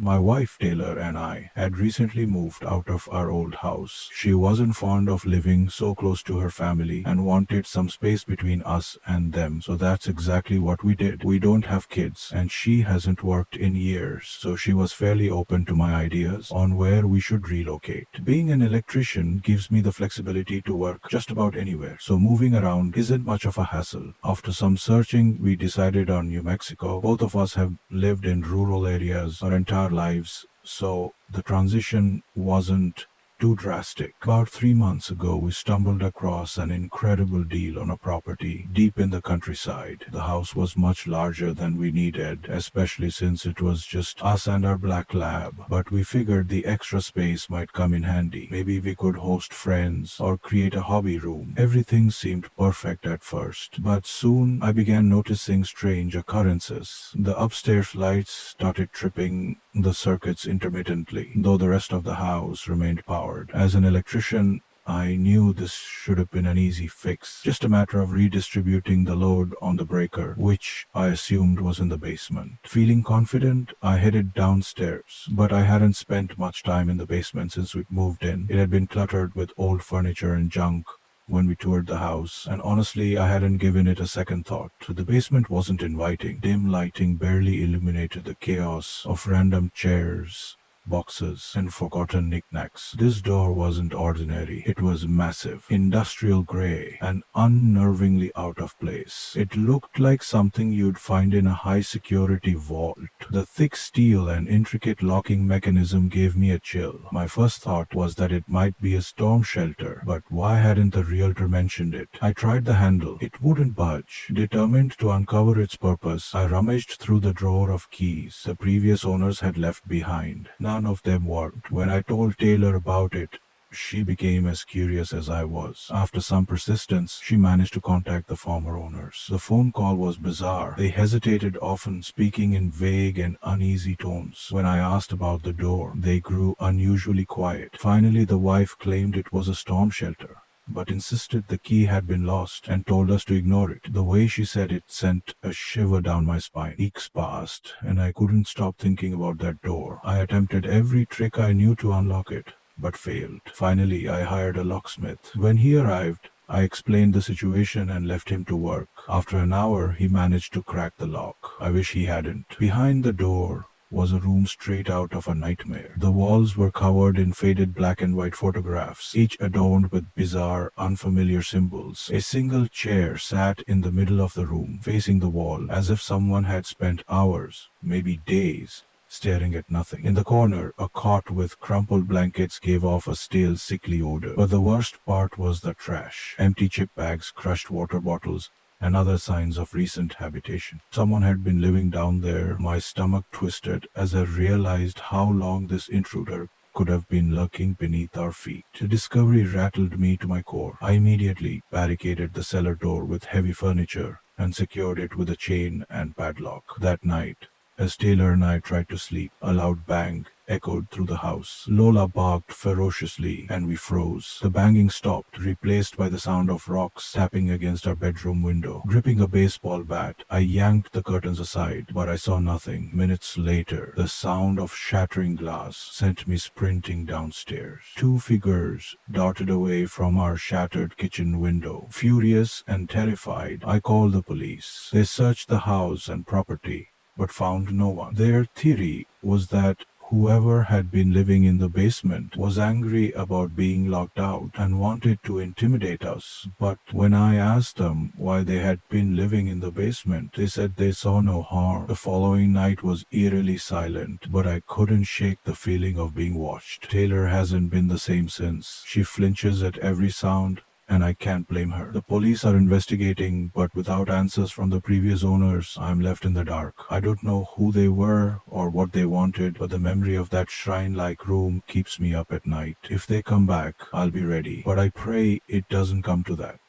My wife Taylor and I had recently moved out of our old house. She wasn't fond of living so close to her family and wanted some space between us and them, so that's exactly what we did. We don't have kids, and she hasn't worked in years, so she was fairly open to my ideas on where we should relocate. Being an electrician gives me the flexibility to work just about anywhere, so moving around isn't much of a hassle. After some searching, we decided on New Mexico. Both of us have lived in rural areas our entire lives, so the transition wasn't too drastic. About 3 months ago, we stumbled across an incredible deal on a property deep in the countryside. The house was much larger than we needed, especially since it was just us and our black lab. But we figured the extra space might come in handy. Maybe we could host friends or create a hobby room. Everything seemed perfect at first, but soon I began noticing strange occurrences. The upstairs lights started tripping the circuits intermittently, though the rest of the house remained powered. As an electrician, I knew this should have been an easy fix, just a matter of redistributing the load on the breaker, which I assumed was in the basement. Feeling confident, I headed downstairs, but I hadn't spent much time in the basement since we moved in. It had been cluttered with old furniture and junk when we toured the house, and honestly, I hadn't given it a second thought. The basement wasn't inviting. Dim lighting barely illuminated the chaos of random chairs, boxes, and forgotten knickknacks. This door wasn't ordinary. It was massive, industrial gray, and unnervingly out of place. It looked like something you'd find in a high-security vault. The thick steel and intricate locking mechanism gave me a chill. My first thought was that it might be a storm shelter, but why hadn't the realtor mentioned it? I tried the handle. It wouldn't budge. Determined to uncover its purpose, I rummaged through the drawer of keys the previous owners had left behind. None of them worked. When I told Taylor about it, she became as curious as I was. After some persistence, she managed to contact the former owners. The phone call was bizarre. They hesitated, often speaking in vague and uneasy tones. When I asked about the door, they grew unusually quiet. Finally, the wife claimed it was a storm shelter, but insisted the key had been lost and told us to ignore it. The way she said it sent a shiver down my spine. Weeks passed, and I couldn't stop thinking about that door. I attempted every trick I knew to unlock it, but failed. Finally, I hired a locksmith. When he arrived, I explained the situation and left him to work. After an hour, he managed to crack the lock. I wish he hadn't. Behind the door was a room straight out of a nightmare. The walls were covered in faded black and white photographs, each adorned with bizarre, unfamiliar symbols. A single chair sat in the middle of the room, facing the wall, as if someone had spent hours, maybe days, staring at nothing. In the corner, a cot with crumpled blankets gave off a stale, sickly odor. But the worst part was the trash. Empty chip bags, crushed water bottles, and other signs of recent habitation. Someone had been living down there. My stomach twisted as I realized how long this intruder could have been lurking beneath our feet. The discovery rattled me to my core. I immediately barricaded the cellar door with heavy furniture and secured it with a chain and padlock. That night, as Taylor and I tried to sleep, a loud bang echoed through the house. Lola barked ferociously, and we froze. The banging stopped, replaced by the sound of rocks tapping against our bedroom window. Gripping a baseball bat, I yanked the curtains aside, but I saw nothing. Minutes later, the sound of shattering glass sent me sprinting downstairs. Two figures darted away from our shattered kitchen window. Furious and terrified, I called the police. They searched the house and property, but found no one. Their theory was that whoever had been living in the basement was angry about being locked out and wanted to intimidate us. But when I asked them why they had been living in the basement, they said they saw no harm. The following night was eerily silent, but I couldn't shake the feeling of being watched. Taylor hasn't been the same since. She flinches at every sound, and I can't blame her. The police are investigating, but without answers from the previous owners, I'm left in the dark. I don't know who they were or what they wanted, but the memory of that shrine-like room keeps me up at night. If they come back, I'll be ready, but I pray it doesn't come to that.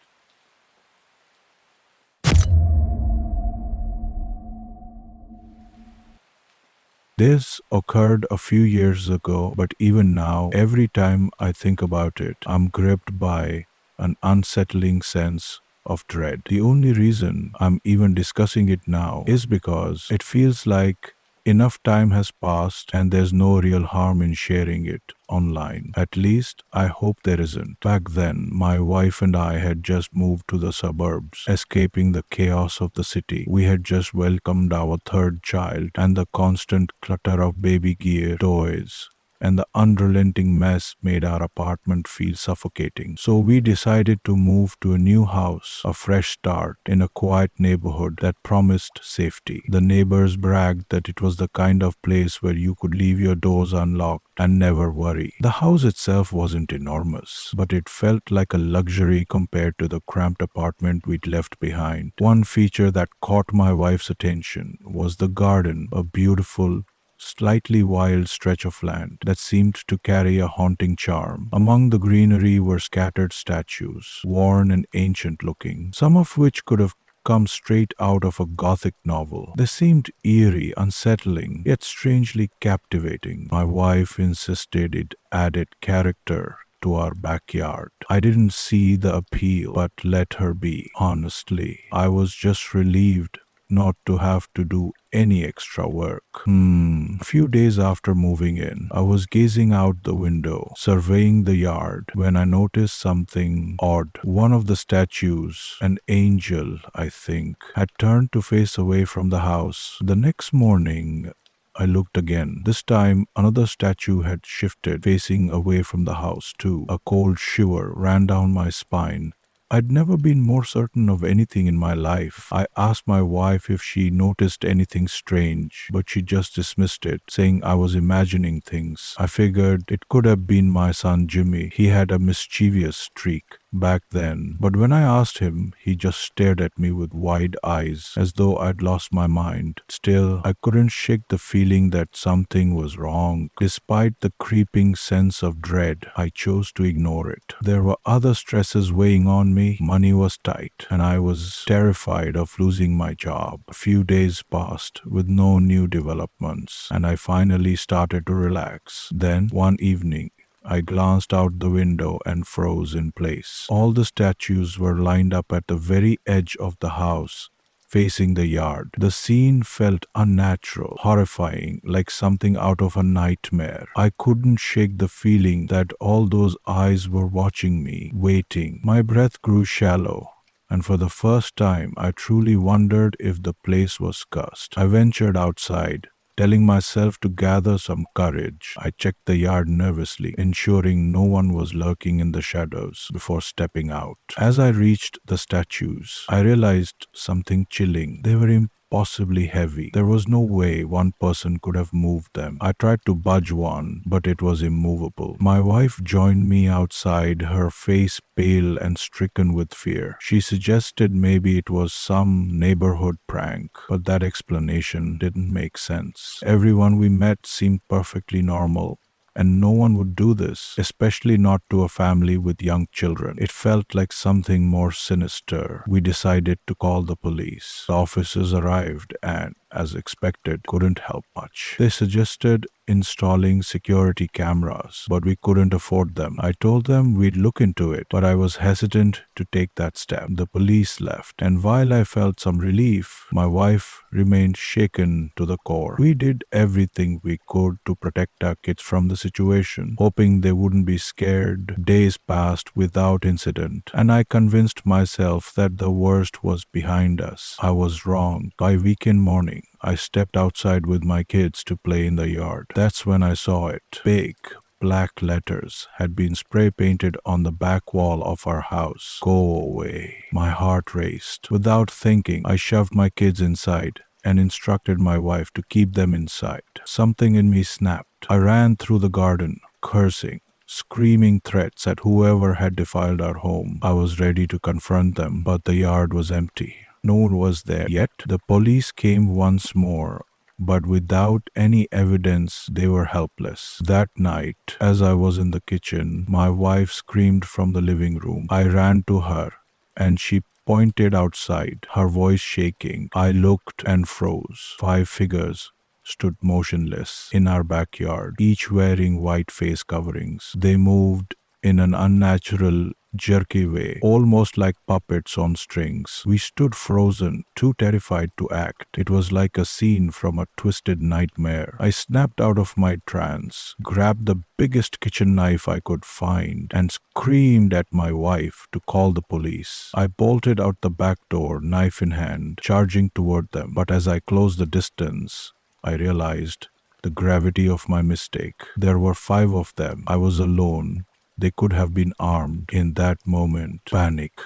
This occurred a few years ago, but even now, every time I think about it, I'm gripped by an unsettling sense of dread. The only reason I'm even discussing it now is because it feels like enough time has passed and there's no real harm in sharing it online. At least, I hope there isn't. Back then, my wife and I had just moved to the suburbs, escaping the chaos of the city. We had just welcomed our third child, and the constant clutter of baby gear, toys, and the unrelenting mess made our apartment feel suffocating. So we decided to move to a new house, a fresh start, in a quiet neighborhood that promised safety. The neighbors bragged that it was the kind of place where you could leave your doors unlocked and never worry. The house itself wasn't enormous, but it felt like a luxury compared to the cramped apartment we'd left behind. One feature that caught my wife's attention was the garden, a beautiful, slightly wild stretch of land that seemed to carry a haunting charm. Among the greenery were scattered statues, worn and ancient looking, some of which could have come straight out of a Gothic novel. They seemed eerie, unsettling, yet strangely captivating. My wife insisted it added character to our backyard. I didn't see the appeal, but let her be. Honestly, I was just relieved not to have to do any extra work. A few days after moving in, I was gazing out the window, surveying the yard, when I noticed something odd. One of the statues, an angel, I think, had turned to face away from the house. The next morning, I looked again. This time, another statue had shifted, facing away from the house, too. A cold shiver ran down my spine. I'd never been more certain of anything in my life. I asked my wife if she noticed anything strange, but she just dismissed it, saying I was imagining things. I figured it could have been my son Jimmy. He had a mischievous streak back then, but when I asked him, he just stared at me with wide eyes, as though I'd lost my mind. Still, I couldn't shake the feeling that something was wrong. Despite the creeping sense of dread, I chose to ignore it. There were other stresses weighing on me. Money was tight, and I was terrified of losing my job. A few days passed with no new developments, and I finally started to relax. Then, one evening, I glanced out the window and froze in place. All the statues were lined up at the very edge of the house, facing the yard. The scene felt unnatural, horrifying, like something out of a nightmare. I couldn't shake the feeling that all those eyes were watching me, waiting. My breath grew shallow, and for the first time I truly wondered if the place was cursed. I ventured outside, telling myself to gather some courage. I checked the yard nervously, ensuring no one was lurking in the shadows before stepping out. As I reached the statues, I realized something chilling. They were impossibly heavy. There was no way one person could have moved them. I tried to budge one, but it was immovable. My wife joined me outside, her face pale and stricken with fear. She suggested maybe it was some neighborhood prank, but that explanation didn't make sense. Everyone we met seemed perfectly normal, and no one would do this, especially not to a family with young children. It felt like something more sinister. We decided to call the police. The officers arrived and, as expected, couldn't help much. They suggested installing security cameras, but we couldn't afford them. I told them we'd look into it, but I was hesitant to take that step. The police left, and while I felt some relief, my wife remained shaken to the core. We did everything we could to protect our kids from the situation, hoping they wouldn't be scared. Days passed without incident, and I convinced myself that the worst was behind us. I was wrong. By weekend morning, I stepped outside with my kids to play in the yard. That's when I saw it. Big, black letters had been spray painted on the back wall of our house. Go away. My heart raced. Without thinking, I shoved my kids inside and instructed my wife to keep them inside. Something in me snapped. I ran through the garden, cursing, screaming threats at whoever had defiled our home. I was ready to confront them, but the yard was empty. No one was there. Yet the police came once more, but without any evidence. They were helpless. That night, as I was in the kitchen, my wife screamed from the living room. I ran to her, and she pointed outside, her voice shaking. I looked and froze. 5 figures stood motionless in our backyard, each wearing white face coverings. They moved in an unnatural, jerky way, almost like puppets on strings. We stood frozen, too terrified to act. It was like a scene from a twisted nightmare. I snapped out of my trance, grabbed the biggest kitchen knife I could find, and screamed at my wife to call the police. I bolted out the back door, knife in hand, charging toward them. But as I closed the distance, I realized the gravity of my mistake. There were 5 of them. I was alone. They could have been armed. In that moment, panic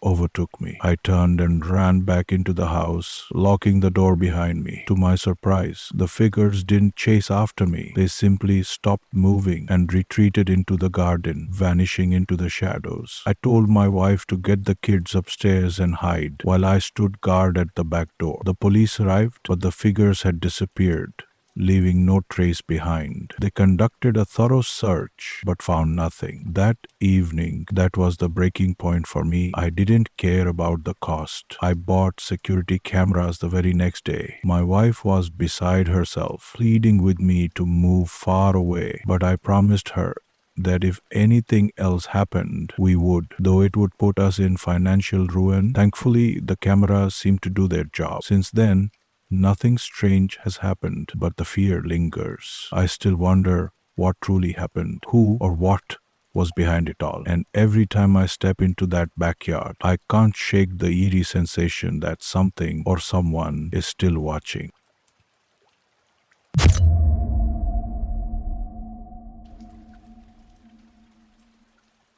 overtook me. I turned and ran back into the house, locking the door behind me. To my surprise, the figures didn't chase after me. They simply stopped moving and retreated into the garden, vanishing into the shadows. I told my wife to get the kids upstairs and hide, while I stood guard at the back door. The police arrived, but the figures had disappeared, leaving no trace behind. They conducted a thorough search but found nothing. That evening, that was the breaking point for me. I didn't care about the cost. I bought security cameras the very next day. My wife was beside herself, pleading with me to move far away, but I promised her that if anything else happened, we would, though it would put us in financial ruin. Thankfully, the cameras seemed to do their job. Since then, nothing strange has happened, but the fear lingers. I still wonder what truly happened, who or what was behind it all. And every time I step into that backyard, I can't shake the eerie sensation that something or someone is still watching.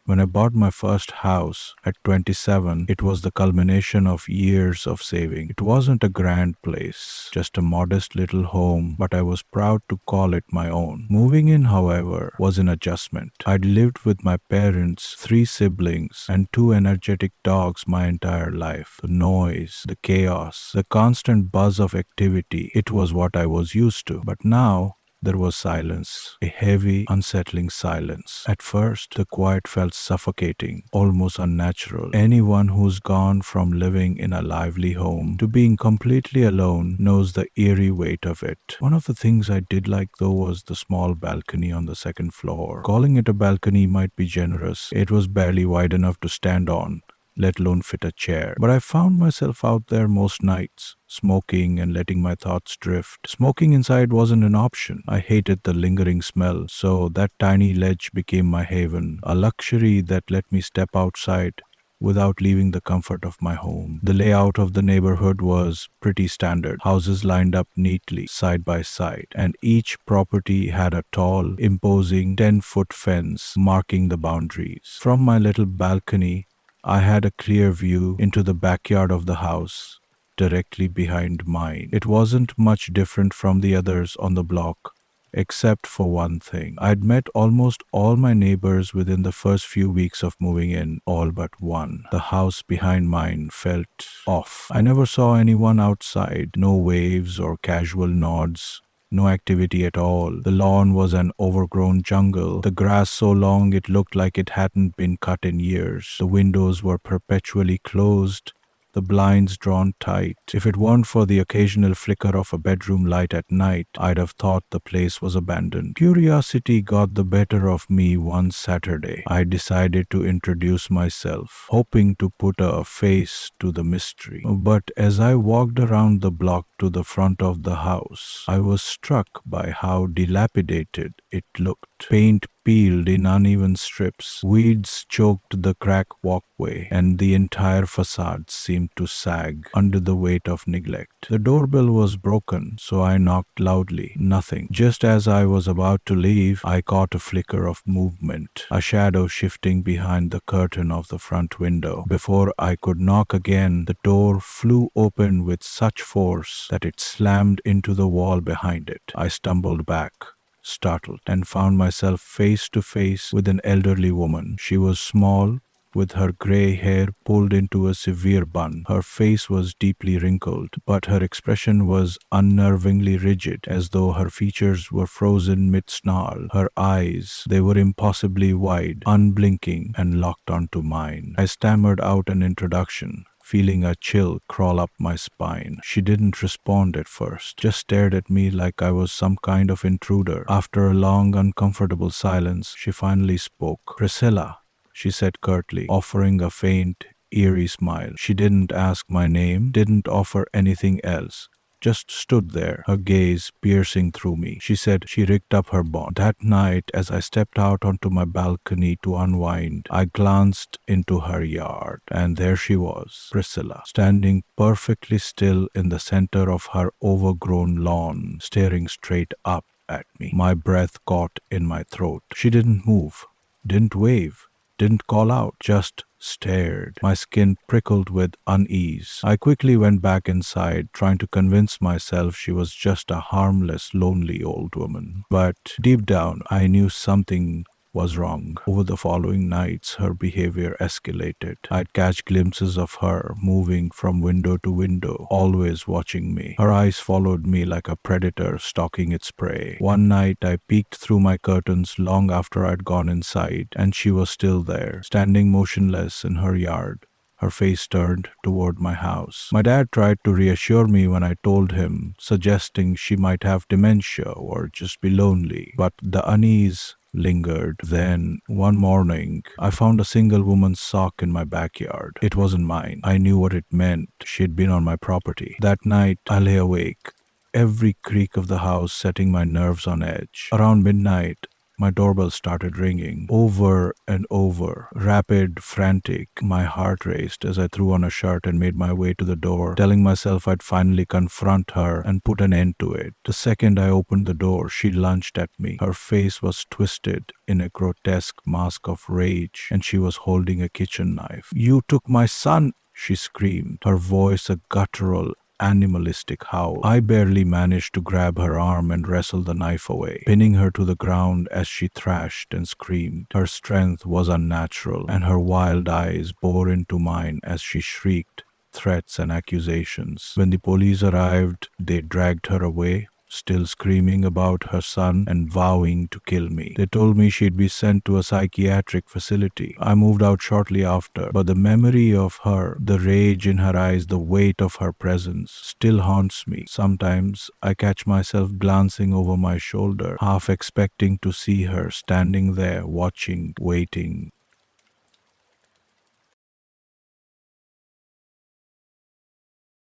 When I bought my first house at 27, it was the culmination of years of saving. It wasn't a grand place, just a modest little home, but I was proud to call it my own. Moving in, however, was an adjustment. I'd lived with my parents, 3 siblings, and 2 energetic dogs my entire life. The noise, the chaos, the constant buzz of activity, it was what I was used to. But now, there was silence, a heavy, unsettling silence. At first, the quiet felt suffocating, almost unnatural. Anyone who's gone from living in a lively home to being completely alone knows the eerie weight of it. One of the things I did like, though, was the small balcony on the second floor. Calling it a balcony might be generous. It was barely wide enough to stand on, let alone fit a chair. But I found myself out there most nights, smoking and letting my thoughts drift. Smoking inside wasn't an option. I hated the lingering smell, so that tiny ledge became my haven, a luxury that let me step outside without leaving the comfort of my home. The layout of the neighborhood was pretty standard. Houses lined up neatly, side by side, and each property had a tall, imposing 10-foot fence marking the boundaries. From my little balcony, I had a clear view into the backyard of the house, directly behind mine. It wasn't much different from the others on the block, except for one thing. I'd met almost all my neighbors within the first few weeks of moving in, all but one. The house behind mine felt off. I never saw anyone outside, no waves or casual nods. No activity at all. The lawn was an overgrown jungle, the grass so long it looked like it hadn't been cut in years. The windows were perpetually closed, the blinds drawn tight. If it weren't for the occasional flicker of a bedroom light at night, I'd have thought the place was abandoned. Curiosity got the better of me one Saturday. I decided to introduce myself, hoping to put a face to the mystery. But as I walked around the block to the front of the house, I was struck by how dilapidated it looked. Paint peeled in uneven strips, weeds choked the cracked walkway, and the entire facade seemed to sag under the weight of neglect. The doorbell was broken, so I knocked loudly. Nothing. Just as I was about to leave, I caught a flicker of movement, a shadow shifting behind the curtain of the front window. Before I could knock again, the door flew open with such force that it slammed into the wall behind it. I stumbled back, startled, and found myself face to face with an elderly woman. She was small, with her gray hair pulled into a severe bun. Her face was deeply wrinkled, but her expression was unnervingly rigid, as though her features were frozen mid-snarl. Her eyes, they were impossibly wide, unblinking, and locked onto mine. I stammered out an introduction, feeling a chill crawl up my spine. She didn't respond at first, just stared at me like I was some kind of intruder. After a long, uncomfortable silence, she finally spoke. "Priscilla," she said curtly, offering a faint, eerie smile. She didn't ask my name, didn't offer anything else. Just stood there, her gaze piercing through me. She said she rigged up her bond. That night, as I stepped out onto my balcony to unwind, I glanced into her yard, and there she was, Priscilla, standing perfectly still in the center of her overgrown lawn, staring straight up at me. My breath caught in my throat. She didn't move, didn't wave, didn't call out, just stared. My skin prickled with unease. I quickly went back inside, trying to convince myself she was just a harmless, lonely old woman. But deep down, I knew something was wrong. Over the following nights, her behavior escalated. I'd catch glimpses of her moving from window to window, always watching me. Her eyes followed me like a predator stalking its prey. One night, I peeked through my curtains long after I'd gone inside, and she was still there, standing motionless in her yard, her face turned toward my house. My dad tried to reassure me when I told him, suggesting she might have dementia or just be lonely, but the unease lingered. Then, one morning, I found a single woman's sock in my backyard. It wasn't mine. I knew what it meant. She'd been on my property. That night, I lay awake, every creak of the house setting my nerves on edge. Around midnight, my doorbell started ringing over and over, rapid, frantic. My heart raced as I threw on a shirt and made my way to the door, telling myself I'd finally confront her and put an end to it. The second I opened the door, she lunged at me. Her face was twisted in a grotesque mask of rage, and she was holding a kitchen knife. "You took my son!" she screamed, her voice a guttural, animalistic howl. I barely managed to grab her arm and wrestle the knife away, pinning her to the ground as she thrashed and screamed. Her strength was unnatural, and her wild eyes bore into mine as she shrieked threats and accusations. When the police arrived, they dragged her away, still screaming about her son and vowing to kill me. They told me she'd be sent to a psychiatric facility. I moved out shortly after, but the memory of her, the rage in her eyes, the weight of her presence still haunts me. Sometimes I catch myself glancing over my shoulder, half expecting to see her standing there, watching, waiting,